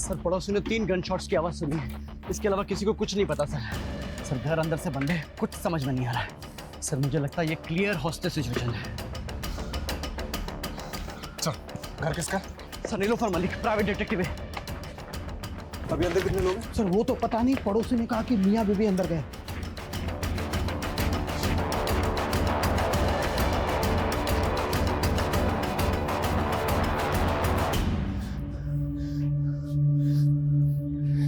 Sir पड़ोसी ने 3 gun shots की आवाज सुनी है, इसके अलावा किसी को कुछ नहीं पता सर। सर घर अंदर से बंद है, कुछ समझ में नहीं आ रहा है सर। मुझे लगता है ये क्लियर हॉस्टेज सिचुएशन है। सर घर किसका? Sir Nilofar Malik, private detective है। अभी अंदर कितने लोग हैं? सर वो तो पता नहीं, पड़ोसी ने कहा कि मियाँ बीबी अंदर गए।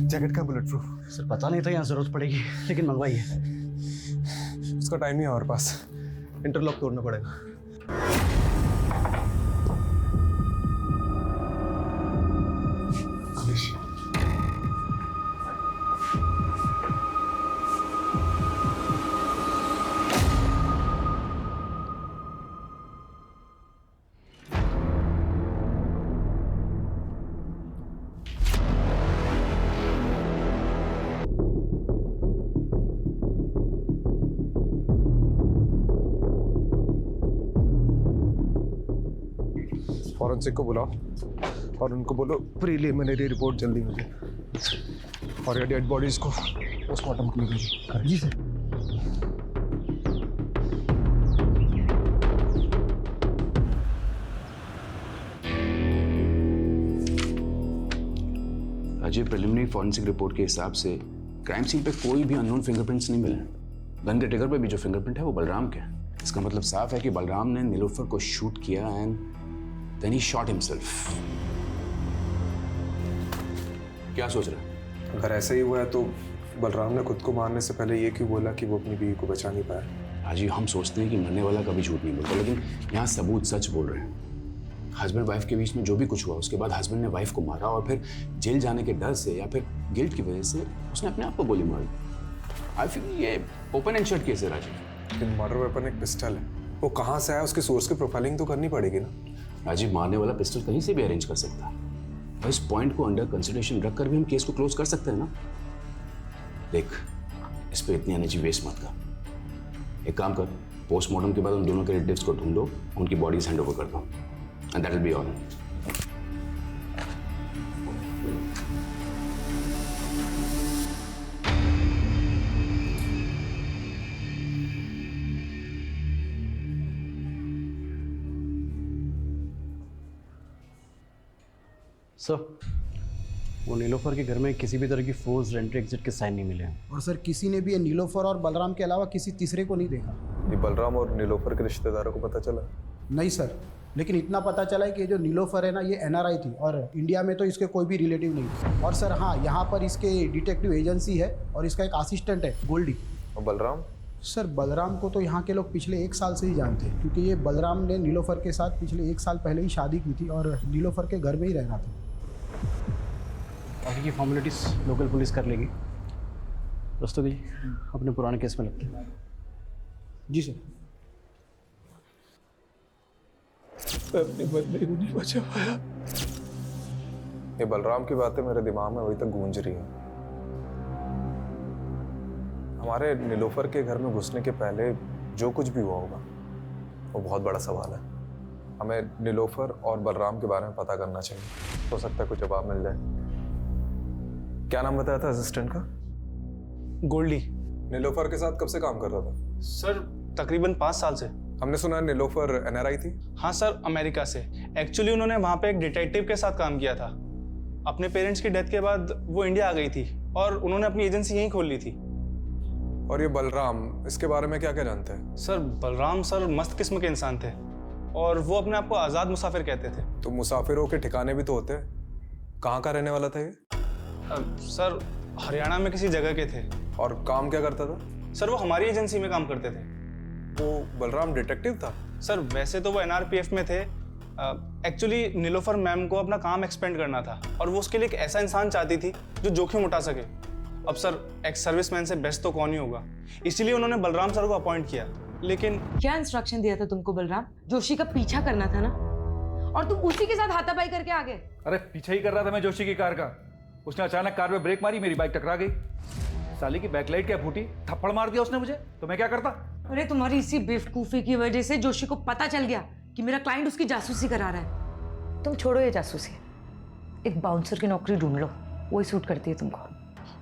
जैकेट का बुलेट प्रूफ? सर पता नहीं था यहाँ जरूरत पड़ेगी, लेकिन मंगवाई है। उसका टाइम नहीं है हमारे पास, इंटरलॉक तोड़ना पड़ेगा। फॉरेंसिक को बुलाओ और उनको बोलो प्रीलिमिनरी रिपोर्ट जल्दी मुझे, और ये डेड बॉडीज को पोस्टमार्टम के लिए भेजो। जी sir. Ajay, preliminary forensic report के हिसाब से क्राइम सीन पे कोई भी अननोन फिंगरप्रिंट्स नहीं मिले। गन के ट्रिगर पे भी जो फिंगरप्रिंट है वो बलराम के है। इसका मतलब साफ है कि बलराम ने नीलोफर को शूट किया and then he shot himself. क्या सोच रहा है? अगर ऐसा ही हुआ है तो बलराम ने खुद को मारने से पहले ये क्यों बोला कि वो अपनी बीवी को बचा नहीं पाया? हाजी, हम सोचते हैं कि मरने वाला कभी झूठ नहीं बोलता, लेकिन यहाँ सबूत सच बोल रहे हैं। हस्बैंड वाइफ के बीच में जो भी कुछ हुआ, उसके बाद हस्बैंड ने वाइफ को मारा और फिर जेल जाने के डर से या फिर गिल्ट की वजह से उसने अपने आप को गोली मारी। आई फील ये ओपन एंड शट केस है राजू। लेकिन मर्डर वेपन एक पिस्टल है, वो कहाँ से आया, उसके सोर्स की प्रोफाइलिंग तो करनी पड़ेगी ना। राजीव, मारने वाला पिस्टल कहीं से भी अरेंज कर सकता है, और इस पॉइंट को अंडर कंसिडरेशन रखकर भी हम केस को क्लोज कर सकते हैं ना। देख, इस पे इतनी एनर्जी वेस्ट मत कर। एक काम कर, पोस्टमार्टम के बाद उन दोनों के रिलेटिव्स को ढूंढो, उनकी बॉडीज हैंड ओवर कर दो, and that will be all. Sir वो नीलोफर के घर में किसी भी तरह की फोर्स एंट्री एग्जिट के साइन नहीं मिले हैं। और सर किसी ने भी ये नीलोफर और बलराम के अलावा किसी तीसरे को नहीं देखा। ये बलराम और नीलोफर के रिश्तेदारों को पता चला? नहीं सर, लेकिन इतना पता चला है कि ये जो नीलोफर है ना, ये एनआरआई थी और इंडिया में तो इसके कोई भी रिलेटिव नहीं। और सर हाँ, यहाँ पर इसके डिटेक्टिव एजेंसी है और इसका एक असिस्टेंट है गोल्डी। और बलराम? सर बलराम को तो यहाँ के लोग पिछले 1 साल से ही जानते हैं, क्योंकि ये बलराम ने नीलोफर के साथ पिछले 1 साल पहले ही शादी की थी और नीलोफर के घर में ही रह रहा था। बाकी की फॉर्मेलिटीज लोकल पुलिस कर लेगी। दोस्तों जी अपने पुराने केस में लगते हैं। जी सर। अपने बंदे को नहीं बचा पाया। ये बलराम की बातें मेरे दिमाग में अभी तक गूंज रही है। हमारे नीलोफर के घर में घुसने के पहले जो कुछ भी हुआ होगा वो बहुत बड़ा सवाल है। हमें नीलोफर और बलराम के बारे में पता करना चाहिए, हो सकता है कुछ जवाब मिल जाए। क्या नाम बताया था असिस्टेंट का? गोल्डी। नीलोफर के साथ कब से काम कर रहा था? सर तकरीबन 5 साल से। हमने सुना नीलोफर एनआरआई थी। हाँ सर, अमेरिका से। एक्चुअली उन्होंने वहाँ पे एक डिटेक्टिव के साथ काम किया था। अपने पेरेंट्स की डेथ के बाद वो इंडिया आ गई थी और उन्होंने अपनी एजेंसी यहीं खोल ली थी। और ये बलराम, इसके बारे में क्या क्या जानते हैं? सर बलराम सर मस्त किस्म के इंसान थे और वो अपने आप को आज़ाद मुसाफिर कहते थे। तो मुसाफिरों के ठिकाने भी तो होते हैं। कहाँ का रहने वाला था ये? सर हरियाणा में किसी जगह के थे। और काम क्या करता था? सर वो हमारी एजेंसी में काम करते थे। वो बलराम डिटेक्टिव था? सर वैसे तो वो एनआरपीएफ में थे। एक्चुअली नीलोफर मैम को अपना काम एक्सपेंड करना था और वो उसके लिए एक ऐसा इंसान चाहती थी जो जोखिम उठा सके। अब सर एक्स सर्विसमैन से बेस्ट तो कौन ही होगा, इसीलिए उन्होंने बलराम सर को अपॉइंट किया। लेकिन क्या इंस्ट्रक्शन दिया था तुमको बलराम? जोशी का पीछा करना था ना, और तुम उसी के साथ हाथापाई करके आ गए। अरे पीछा ही कर रहा था मैं जोशी की कार का। उसने अचानक कार में ब्रेक मारी, मेरी बाइक टकरा गई। साली की बैकलाइट क्या फूटी, थप्पड़ मार दिया उसने मुझे, तो मैं क्या करता? अरे तुम्हारी इसी बेवकूफी की वजह से जोशी को पता चल गया कि मेरा क्लाइंट उसकी जासूसी करा रहा है। तुम छोड़ो ये जासूसी, एक बाउंसर की नौकरी ढूंढ लो। वही सूट करती है तुमको।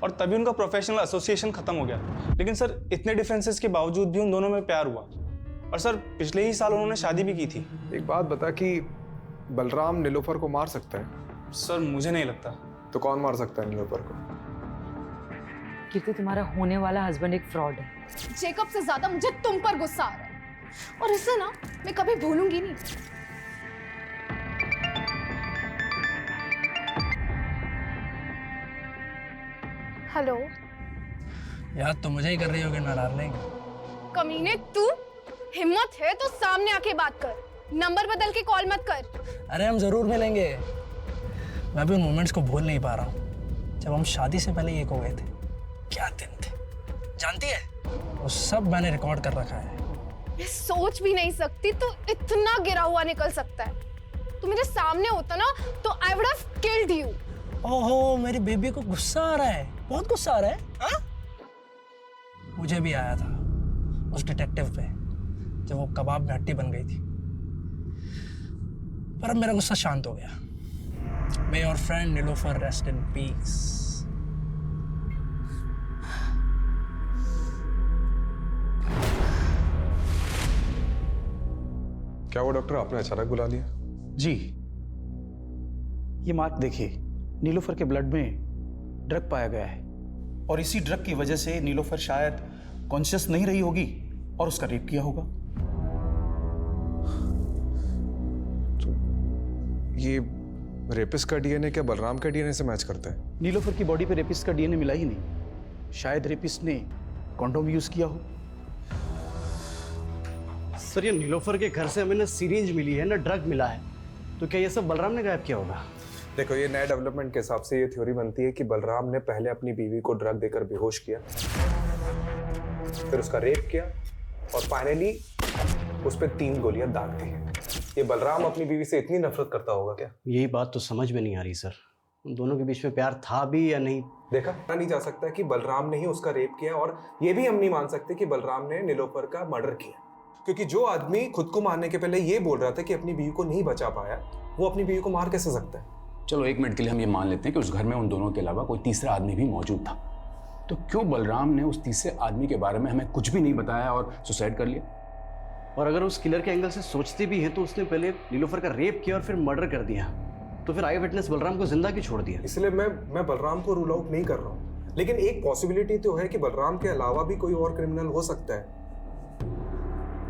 और तभी उनका प्रोफेशनल एसोसिएशन खत्म हो गया। लेकिन सर इतने डिफरेंसेस के बावजूद भी उन दोनों में प्यार हुआ। और सर पिछले ही साल उन्होंने शादी भी की थी। एक बात बता कि बलराम नीलोफर को मार सकता है? सर मुझे नहीं लगता। तो कौन मार सकता है नीलोफर को? कीर्ति, तुम्हारा होने वाला हस्बैंड एक फ्रॉड है। जेकब से ज्यादा मुझे तुम पर गुस्सा आ रहा है और इसे ना मैं कभी भूलूंगी नहीं। हेलो याद तो मुझे ही कर रही होगी ना डार्लिंग। कमीने, तू हिम्मत है तो सामने आके बात कर, नंबर बदल के कॉल मत कर। अरे हम जरूर मिलेंगे। मैं भी उन मोमेंट्स को भूल नहीं पा रहा हूँ जब हम शादी से पहले एक हो गए थे। क्या दिन थे, जानती है? वो सब मैंने रिकॉर्ड कर रखा है। मैं सोच भी नहीं सकती तू इतना गिरा हुआ निकल सकता है। तू मेरे सामने होता ना तो I would have killed you. ओहो, मेरी बेबी को गुस्सा आ रहा है, बहुत गुस्सा आ रहा है। हाँ? मुझे भी आया था उस डिटेक्टिव पे जब वो कबाब में हड्डी बन गई थी, पर अब मेरा गुस्सा शांत हो गया। May your friend Nilofar rest in peace. क्या वो डॉक्टर आपने अचानक बुला लिया? जी, ये मार्क देखिए, नीलोफर के ब्लड में ड्रग पाया गया है और इसी ड्रग की वजह से नीलोफर शायद कॉन्शियस नहीं रही होगी और उसका रेप किया होगा। तो ये रेपिस्ट का डीएनए क्या बलराम के डीएनए से मैच करता है? नीलोफर की बॉडी पे रेपिस्ट का डीएनए मिला ही नहीं। शायद रेपिस्ट ने कॉन्डोम यूज किया हो। सर, ये नीलोफर के घर से हमें ना सिरिंज मिली है ना ड्रग मिला है, तो क्या ये सब बलराम ने गायब किया होगा? देखो, ये नए डेवलपमेंट के हिसाब से ये थ्योरी बनती है कि बलराम ने पहले अपनी बीवी को ड्रग देकर बेहोश किया, फिर उसका रेप किया और फाइनली उस पर 3 गोलियां दाग दी। ये बलराम अपनी बीवी से इतनी नफरत करता होगा क्या? यही बात तो समझ में नहीं आ रही सर, उन दोनों के बीच में प्यार था भी या नहीं। देखा, माना नहीं जा सकता कि बलराम ने ही उसका रेप किया, और ये भी हम नहीं मान सकते कि बलराम ने नीलोफर का मर्डर किया, क्योंकि जो आदमी खुद को मारने के पहले ये बोल रहा था कि अपनी बीवी को नहीं बचा पाया, वो अपनी बीवी को मार कैसे सकता है? चलो 1 मिनट के लिए हम ये मान लेते हैं कि उस घर में उन दोनों के अलावा कोई तीसरा आदमी भी मौजूद था, तो क्यों बलराम ने उस तीसरे आदमी के बारे में हमें कुछ भी नहीं बताया और सुसाइड कर लिया? और अगर उस किलर के एंगल से सोचते भी हैं तो उसने पहले नीलोफर का रेप किया और फिर मर्डर कर दिया, तो फिर आई विटनेस बलराम को जिंदा क्यों छोड़ दिया? इसलिए मैं बलराम को रूल आउट नहीं कर रहा हूँ, लेकिन एक पॉसिबिलिटी तो है कि बलराम के अलावा भी कोई और क्रिमिनल हो सकता है।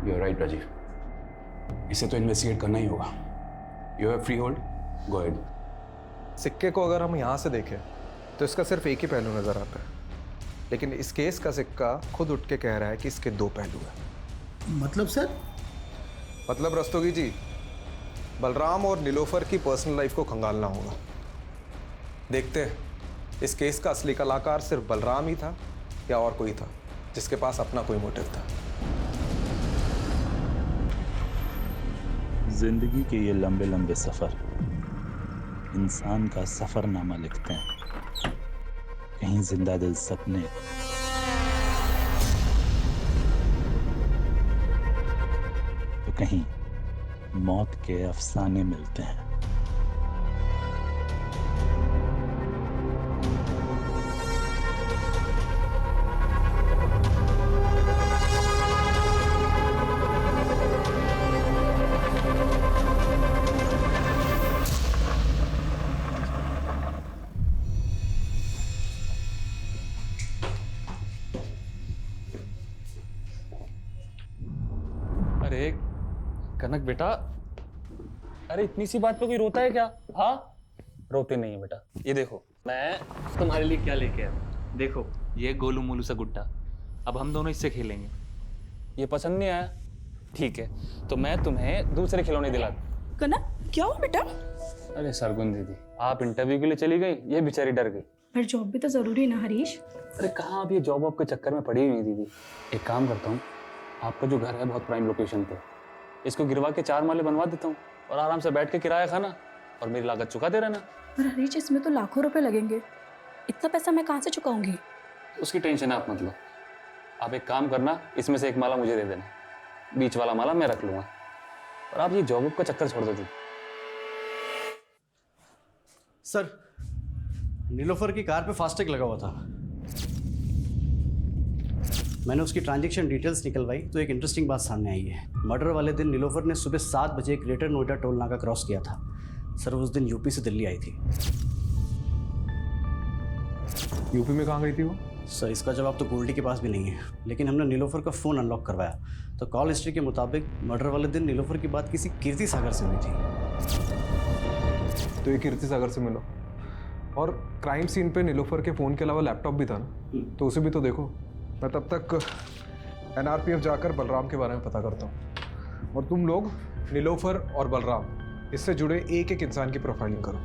यू आर राइट राजीव, इसे तो इन्वेस्टिगेट करना ही होगा। You have free hold, go ahead. सिक्के को अगर हम यहाँ से देखें तो इसका सिर्फ एक ही पहलू नजर आता है, लेकिन इस केस का सिक्का खुद उठ के कह रहा है कि इसके 2 पहलू हैं। मतलब सर? मतलब रस्तोगी जी, बलराम और नीलोफर की पर्सनल लाइफ को खंगालना होगा। देखते हैं इस केस का असली कलाकार सिर्फ बलराम ही था या और कोई था जिसके पास अपना कोई मोटिव था। जिंदगी के ये लंबे लंबे सफर इंसान का सफरनामा लिखते हैं। कहीं जिंदा दिल सपने, तो कहीं मौत के अफसाने मिलते हैं। अरे कनक बेटा, अरे इतनी सी बात पे कोई रोता है क्या? हाँ, रोते नहीं है बेटा। ये देखो मैं तुम्हारे लिए क्या लेके आया। देखो, ये गोलू मोलू सा गुड्डा, अब हम दोनों इससे खेलेंगे। ये पसंद नहीं आया? ठीक है, तो मैं तुम्हें दूसरे खिलौने दिला दूं। कनक, क्या हुआ बेटा? अरे सरगुन दीदी, आप इंटरव्यू के लिए चली गई, ये बेचारी डर गई। पर जॉब भी तो जरूरी है ना हरीश। अरे कहाँ, आप ये जॉब वॉब के चक्कर में पड़ी हुई है दीदी। एक काम करता हूँ, आपका जो घर है बहुत प्राइम लोकेशन पे, इसको गिरवा के 4 माले बनवा देता हूँ और आराम से बैठ के किराया खाना और मेरी लागत चुकाते रहना। पर हरीश, इसमें तो लाखों रुपए लगेंगे, इतना पैसा मैं कहाँ से चुकाऊंगी? उसकी टेंशन आप मत लो। आप एक काम करना, इसमें से एक माला मुझे दे देना, बीच वाला माला मैं रख लूंगा, और आप ये जॉब वॉब का चक्कर छोड़ दो। सर, नीलोफर की कार पे फास्टैग लगा हुआ था। मैंने उसकी ट्रांजैक्शन डिटेल्स निकलवाई तो एक इंटरेस्टिंग बात सामने आई है। मर्डर वाले दिन नीलोफर ने सुबह 7 बजे ग्रेटर नोएडा टोल नाका क्रॉस किया था। सर उस दिन यूपी से दिल्ली आई थी। यूपी में कहाँ गई थी वो? सर इसका जवाब तो गोल्डी के पास भी नहीं है, लेकिन हमने नीलोफर का फ़ोन अनलॉक करवाया तो कॉल हिस्ट्री के मुताबिक मर्डर वाले दिन नीलोफर की बात किसी कीर्ति सागर से हुई थी। तो ये कीर्ति सागर से मिलो। और क्राइम सीन पे नीलोफर के फ़ोन के अलावा लैपटॉप भी था ना, तो उसे भी तो देखो। मैं तब तक NRPF जाकर बलराम के बारे में पता करता हूँ, और तुम लोग नीलोफर और बलराम इससे जुड़े एक एक इंसान की प्रोफाइलिंग करो।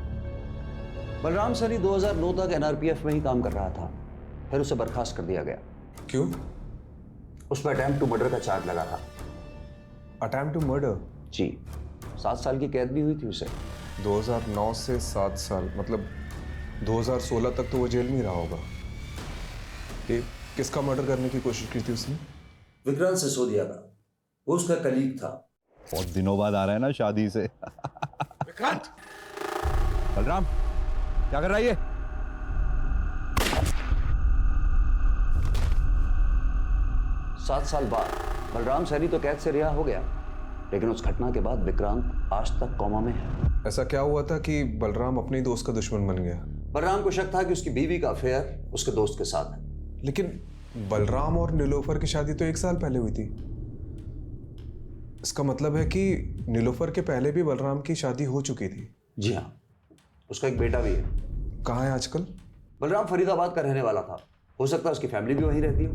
बलराम सरी 2009 तक NRPF में ही काम कर रहा था, फिर उसे बर्खास्त कर दिया गया। क्यों? उस पर अटेम्प्ट टू मर्डर का चार्ज लगा था। Attempt to murder? जी, 7 साल की कैद भी हुई थी उसे। 2009 से 7 साल, मतलब 2016 तक तो वो जेल में ही रहा होगा। ये किसका मर्डर करने की कोशिश की थी उसने? विक्रांत सिसोदिया का, वो उसका कलीग था। बहुत दिनों बाद आ रहा है ना शादी से। विक्रांत! बलराम क्या कर रहा है ये? सात साल बाद बलराम सैनी तो कैद से रिहा हो गया, लेकिन उस घटना के बाद विक्रांत आज तक कोमा में है। ऐसा क्या हुआ था कि बलराम अपने ही दोस्त का दुश्मन बन गया? बलराम को शक था कि उसकी बीवी का अफेयर उसके दोस्त के साथ है। लेकिन बलराम और नीलोफर की शादी तो 1 साल पहले हुई थी। इसका मतलब है कि नीलोफर के पहले भी बलराम की शादी हो चुकी थी। जी हाँ, उसका एक बेटा भी है। कहाँ है आजकल? बलराम फरीदाबाद का रहने वाला था, हो सकता है उसकी फैमिली भी वहीं रहती हो।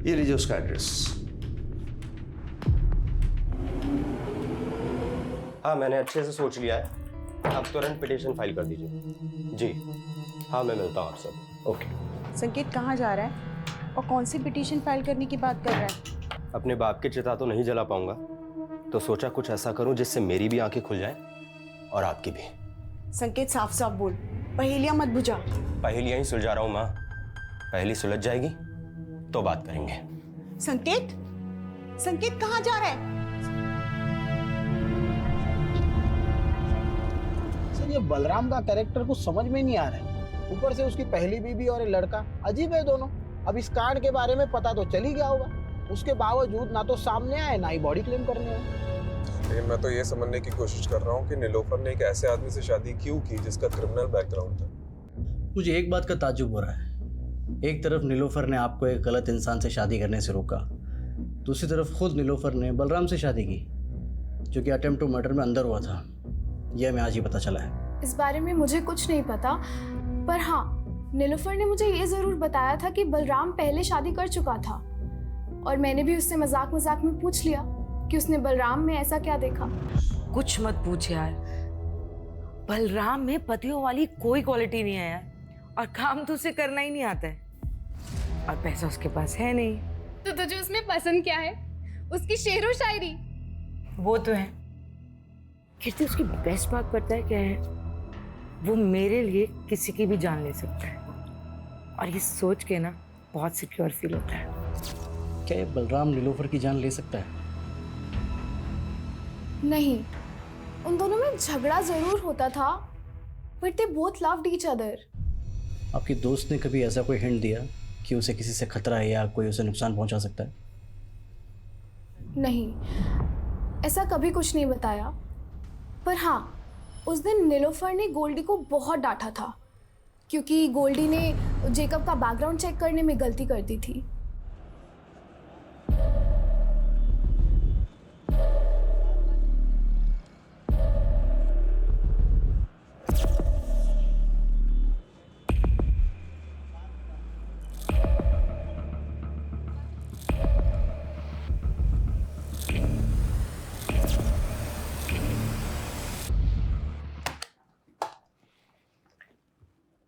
ये लीजिए उसका एड्रेस। हाँ, मैंने अच्छे से सोच लिया है। आप तुरंत पिटीशन फाइल कर दीजिए। जी हाँ, मैं मिलता हूँ आपसे। ओके। संकेत कहाँ जा रहा है और कौन सी पिटीशन फाइल करने की बात कर रहा है? अपने बाप की चिता तो नहीं जला पाऊंगा, तो सोचा कुछ ऐसा करूं जिससे मेरी भी आंखें खुल जाएं और आपकी भी। संकेत साफ साफ बोल, पहेलियां मत बुझा। पहेलियां ही सुलझा रहा हूं माँ, पहेली सुलझ जाएगी तो बात करेंगे। संकेत, संकेत कहाँ जा रहा है? सर ये बलराम का कैरेक्टर कुछ समझ में नहीं आ रहा है। ऊपर से उसकी पहली बीवी और एक लड़का, अजीब है दोनों। अब इस कांड के बारे में पता तो चल ही गया होगा, उसके बावजूद ना तो सामने आए ना ही बॉडी क्लेम करने आए। लेकिन मैं तो ये समझने की कोशिश कर रहा हूँ कि नीलोफर ने एक ऐसे आदमी से शादी क्यों की जिसका क्रिमिनल बैकग्राउंड था। मुझे एक बात का ताज्जुब हो रहा है। एक तरफ नीलोफर ने आपको एक गलत इंसान से शादी करने से रोका, दूसरी तरफ खुद नीलोफर ने बलराम से शादी की, जो कि अटेम्प्ट टू मर्डर में अंदर हुआ था। यह हमें आज ही पता चला है। इस बारे में मुझे कुछ नहीं पता, पर हाँ, नीलोफर ने मुझे ये जरूर बताया था कि बलराम पहले शादी कर चुका था, और मैंने भी उससे मजाक मजाक में पूछ लिया कि उसने बलराम में ऐसा क्या देखा। कुछ मत पूछ यार, बलराम में पतियों वाली कोई क्वालिटी नहीं है यार, और काम तो उसे करना ही नहीं आता है, और पैसा उसके पास है नहीं। तो तुझे उसमें पसंद क्या है? उसकी शेरो शायरी? वो तो है। कीर्ति, उसकी बेस्ट बात पता है क्या है? वो मेरे लिए किसी की भी जान ले सकता है, और ये सोच के ना बहुत सिक्योर फील होता है। क्या ये बलराम नीलोफर की जान ले सकता है? नहीं, उन दोनों में झगड़ा जरूर होता था, but they both loved each other. आपकी दोस्त ने कभी ऐसा कोई हिंट दिया कि उसे किसी से खतरा है या कोई उसे नुकसान पहुंचा सकता है? नहीं, ऐसा कभी कुछ नहीं बताया। पर हाँ, उस दिन नीलोफर ने गोल्डी को बहुत डांटा था, क्योंकि गोल्डी ने जेकब का बैकग्राउंड चेक करने में गलती कर दी थी।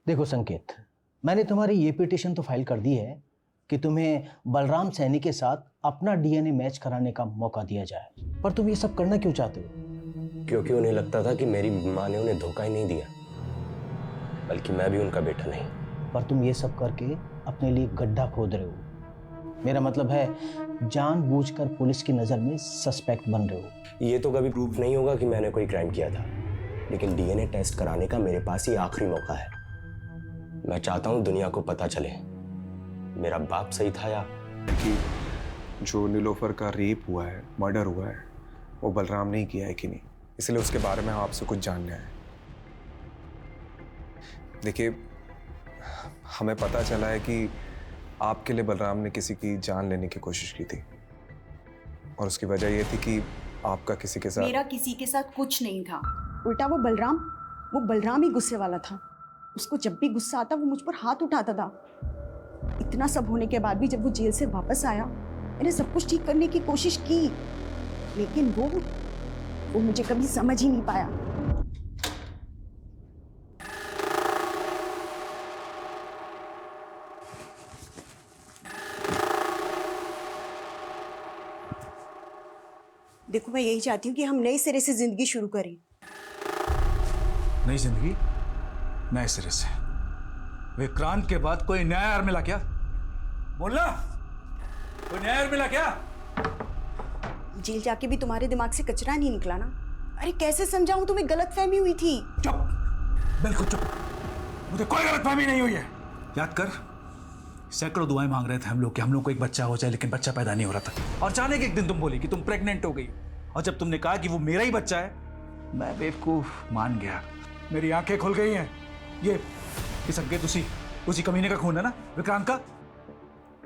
देखो संकेत, मैंने तुम्हारी ये पिटीशन तो फाइल कर दी है कि तुम्हें बलराम सैनी के साथ अपना डीएनए मैच कराने का मौका दिया जाए, पर तुम ये सब करना क्यों चाहते हो? क्योंकि उन्हें लगता था कि मेरी माँ ने उन्हें धोखा ही नहीं दिया, बल्कि मैं भी उनका बेटा नहीं। पर तुम ये सब करके अपने लिए गड्ढा खोद रहे हो। मेरा मतलब है जानबूझकर पुलिस की नज़र में सस्पेक्ट बन रहे हो। ये तो कभी प्रूफ नहीं होगा कि मैंने कोई क्राइम किया था। लेकिन डीएनए टेस्ट कराने का मेरे पास ही आखिरी मौका है। मैं चाहता हूं दुनिया को पता चले मेरा बाप सही था या कि जो नीलोफर का रेप हुआ है, मर्डर हुआ है, वो बलराम ने ही किया है कि नहीं, इसलिए उसके बारे में हम आपसे कुछ जानना है। देखिए, हमें पता चला है कि आपके लिए बलराम ने किसी की जान लेने की कोशिश की थी और उसकी वजह ये थी कि आपका किसी के साथ मेरा किसी के साथ कुछ नहीं था। उल्टा वो बलराम ही गुस्से वाला था। उसको जब भी गुस्सा आता वो मुझ पर हाथ उठाता था। इतना सब होने के बाद भी जब वो जेल से वापस आया, मैंने सब कुछ ठीक करने की कोशिश की, लेकिन वो मुझे कभी समझ ही नहीं पाया। देखो, मैं यही चाहती हूँ कि हम नए सिरे से जिंदगी शुरू करें। नई जिंदगी नए सिरे से? विक्रांत के बाद कोई नया यार मिला क्या? बोलना, कोई नया यार मिला क्या? जेल जाके भी तुम्हारे दिमाग से कचरा नहीं निकला ना? अरे कैसे समझाऊं, तुम्हें गलतफहमी हुई थी। चुप, बिल्कुल चुप। मुझे कोई गलतफहमी नहीं हुई है। याद कर, सैकड़ों दुआएं मांग रहे थे हम लोग कि हम लोग को एक बच्चा हो जाए, लेकिन बच्चा पैदा नहीं हो रहा था। और अचानक एक दिन तुम बोली कि तुम प्रेग्नेंट हो गई, और जब तुमने कहा कि वो मेरा ही बच्चा है, मैं बेवकूफ मान गया। मेरी आंखें खुल गई हैं। ये संकेत उसी कमीने का खून है ना, विक्रांत का?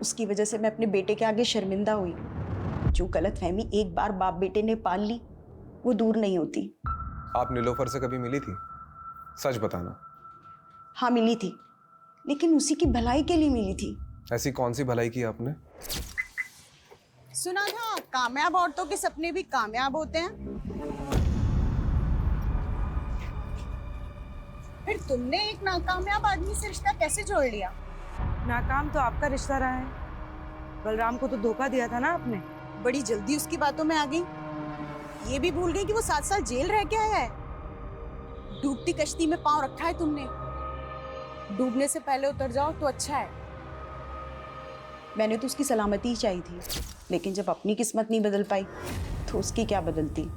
उसकी वजह से मैं अपने बेटे के आगे शर्मिंदा हुई। जो गलतफहमी एक बार बाप बेटे ने पाल ली, वो दूर नहीं होती। आप नीलोफर से कभी मिली थी? सच बताना। हाँ, मिली थी, लेकिन उसी की भलाई के लिए मिली थी। ऐसी कौन सी भलाई की आपने? सुना था कामयाब औरतों के सपने भी कामयाब होते हैं। फिर तुमने एक नाकामयाब आदमी से रिश्ता कैसे जोड़ लिया? नाकाम तो आपका रिश्ता रहा है। बलराम को तो धोखा दिया था ना आपने। बड़ी जल्दी उसकी बातों में आ गई। ये भी भूल गई कि वो 7 साल जेल रह के आया है। डूबती कश्ती में पांव रखा है तुमने। डूबने से पहले उतर जाओ तो अच्छा है। मैंने तो उसकी सलामती ही चाहिए थी, लेकिन जब अपनी किस्मत नहीं बदल पाई तो उसकी क्या बदलती।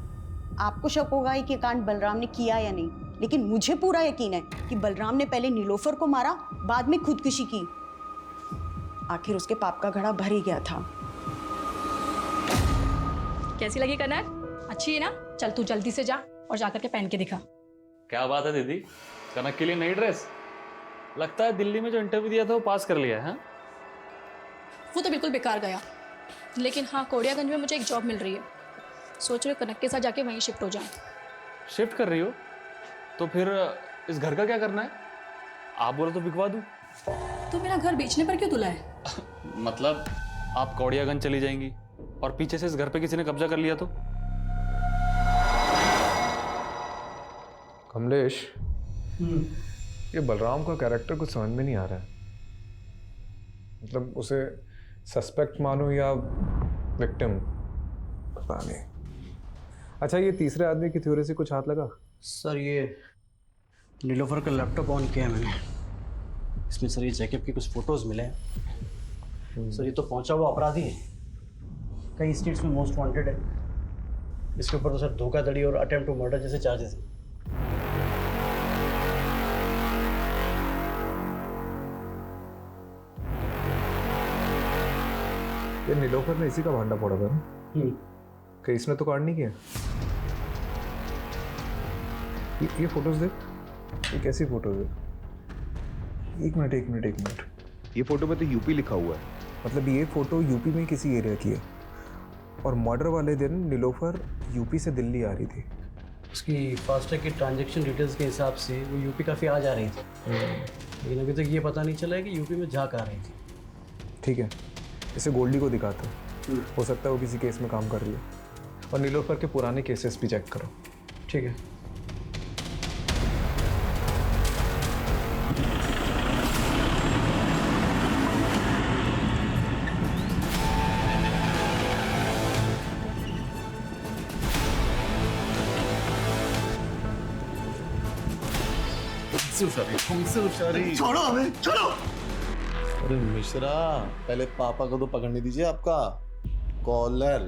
आपको शक होगा ही कि कांड बलराम ने किया या नहीं, लेकिन मुझे पूरा यकीन है कि बलराम ने पहले नीलोफर को मारा, बाद में खुदकुशी की। आखिर उसके पाप का घड़ा भर ही गया था। कैसी लगी कनक? अच्छी है ना? चल तू जल्दी से जा और जाकर के पहन के दिखा। क्या बात है दीदी, कनक के लिए नई ड्रेस? लगता है दिल्ली में जो इंटरव्यू दिया था वो पास कर लिया है। वो तो बिल्कुल बेकार गया, लेकिन हाँ, कोडियागंज में मुझे एक जॉब मिल रही है। सोच रही हूँ कनक के साथ जाके वहीं शिफ्ट हो जाए। शिफ्ट कर रही हो? तो फिर इस घर का क्या करना है? आप बोलो तो बिकवा दूँ। तू मेरा घर बेचने पर क्यों तुला है? मतलब आप कोडियागंज चली जाएंगी और पीछे से इस घर पे किसी ने कब्जा कर लिया तो? कमलेश, ये बलराम का कैरेक्टर कुछ समझ में नहीं आ रहा है। मतलब उसे सस्पेक्ट मानो या विक्टिम, पता नहीं। अच्छा, ये तीसरे आदमी की थ्योरी से कुछ हाथ लगा? सर, ये नीलोफर का लैपटॉप ऑन किया है मैंने। इसमें सर ये जैकब की कुछ फोटोज मिले हैं। सर, ये तो पहुंचा हुआ अपराधी है, कई स्टेट्स में मोस्ट वांटेड है। इसके ऊपर तो सर धोखाधड़ी और अटेम्प्ट टू मर्डर जैसे चार्जेस हैं। ये नीलोफर ने इसी का भांडा फोड़ा था ना? कहीं इसने तो कांड नहीं किया? ये फोटोज देख, ये कैसी फोटोज है? एक मिनट। ये फोटो में तो यूपी लिखा हुआ है। मतलब ये फोटो यूपी में किसी एरिया की है, और मर्डर वाले दिन नीलोफर यूपी से दिल्ली आ रही थी। उसकी फास्टैग की ट्रांजैक्शन डिटेल्स के हिसाब से वो यूपी काफ़ी आ जा रही थी, लेकिन अभी तक ये पता नहीं चला है कि यूपी में जा कर रही थी। ठीक है, इसे गोल्डी को दिखाता, हो सकता है वो किसी केस में काम कर रही है। और नीलोफर के पुराने केसेस भी चेक करो। ठीक है। छोड़ो हमें, छोड़ो। अरे मिश्रा, पहले पापा को तो पकड़ने दीजिए आपका। कॉलर।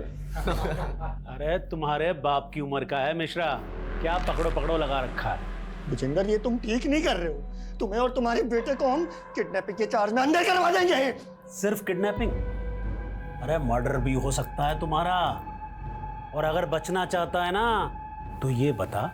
अरे तुम्हारे बाप की उम्र का है मिश्रा, क्या पकड़ो पकड़ो लगा रखा है। भुजंगर ये तुम ठीक नहीं कर रहे हो। तुम्हें और तुम्हारे बेटे को हम किडनैपिंग के चार्ज में अंदर करवा देंगे। सिर्फ किडनैपिंग? अरे मर्डर भी हो सकता है तुम्हारा। और अगर बचना चाहता है ना तो ये बता